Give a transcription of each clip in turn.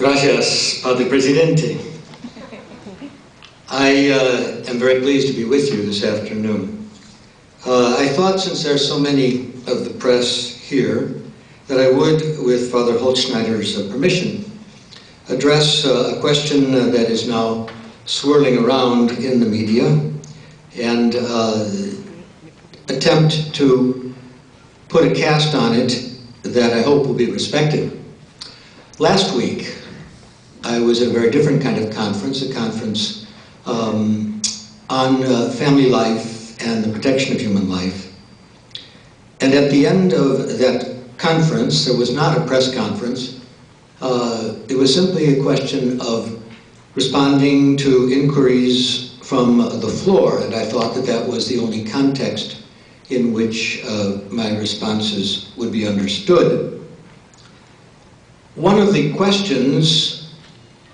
Gracias, Padre Presidente. I am very pleased to be with you this afternoon. I thought, since there are so many of the press here, that I would, with Father Holzschneider's permission, address a question that is now swirling around in the media and attempt to put a cast on it that I hope will be respected. Last week, I was at a very different kind of conference, a conference on family life and the protection of human life. And at the end of that conference, there was not a press conference. It was simply a question of responding to inquiries from the floor, and I thought that that was the only context in which my responses would be understood. One of the questions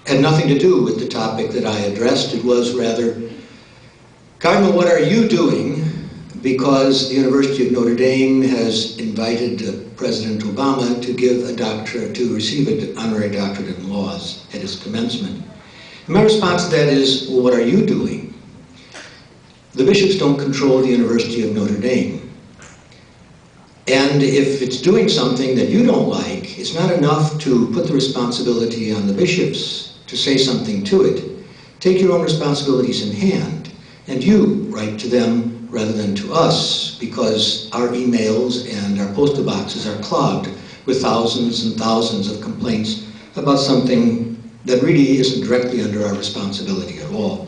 had nothing to do with the topic that I addressed. It was rather, Cardinal, what are you doing? Because the University of Notre Dame has invited President Obama to give a doctorate, to receive an honorary doctorate in laws at his commencement. And my response to that is, well, what are you doing? The bishops don't control the University of Notre Dame. And if it's doing something that you don't like, it's not enough to put the responsibility on the bishops to say something to it. Take your own responsibilities in hand, and you write to them rather than to us, because our emails and our postal boxes are clogged with thousands and thousands of complaints about something that really isn't directly under our responsibility at all.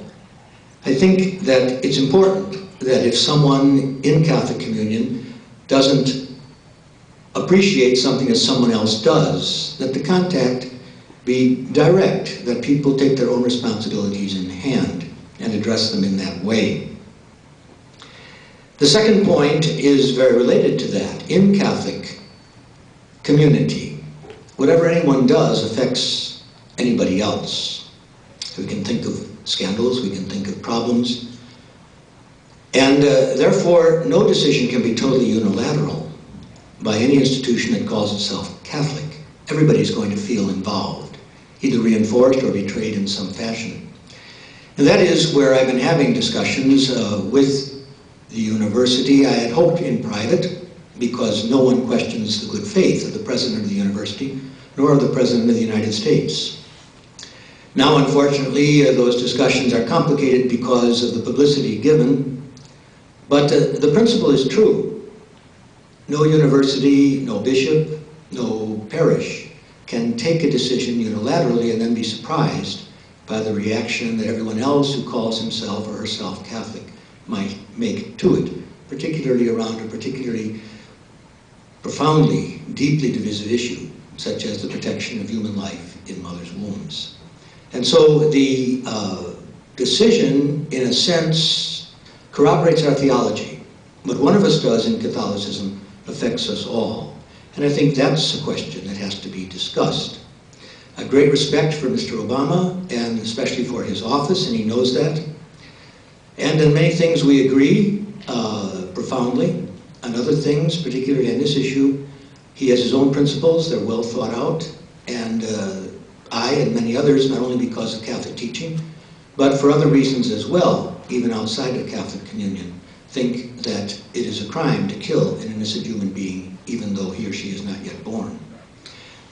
I think that it's important that if someone in Catholic communion doesn't appreciate something that someone else does, that the contact be direct, that people take their own responsibilities in hand and address them in that way. The second point is very related to that. In Catholic community, whatever anyone does affects anybody else. We can think of scandals, we can think of problems, and therefore no decision can be totally unilateral by any institution that calls itself Catholic. Everybody's going to feel involved, either reinforced or betrayed in some fashion. And that is where I've been having discussions with the university. I had hoped in private, because no one questions the good faith of the president of the university, nor of the president of the United States. Now, unfortunately, those discussions are complicated because of the publicity given, but the principle is true. No university, no bishop, no parish can take a decision unilaterally and then be surprised by the reaction that everyone else who calls himself or herself Catholic might make to it, particularly around a particularly profoundly, deeply divisive issue, such as the protection of human life in mothers' wombs. And so the decision, in a sense, corroborates our theology. What one of us does in Catholicism affects us all. And I think that's a question that has to be discussed. I have great respect for Mr. Obama, and especially for his office, and he knows that. And in many things we agree profoundly. On other things, particularly on this issue, he has his own principles. They're well thought out. And I and many others, not only because of Catholic teaching, but for other reasons as well, even outside of Catholic communion, think that it is a crime to kill an innocent human being, even though he or she is not yet born.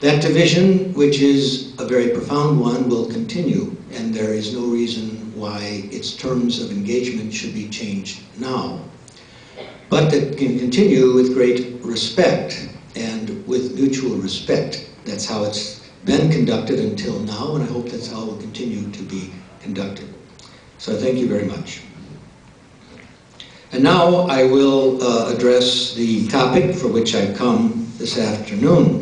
That division, which is a very profound one, will continue, and there is no reason why its terms of engagement should be changed now. But it can continue with great respect and with mutual respect. That's how it's been conducted until now, and I hope that's how it will continue to be conducted. So thank you very much. And now I will address the topic for which I've come this afternoon.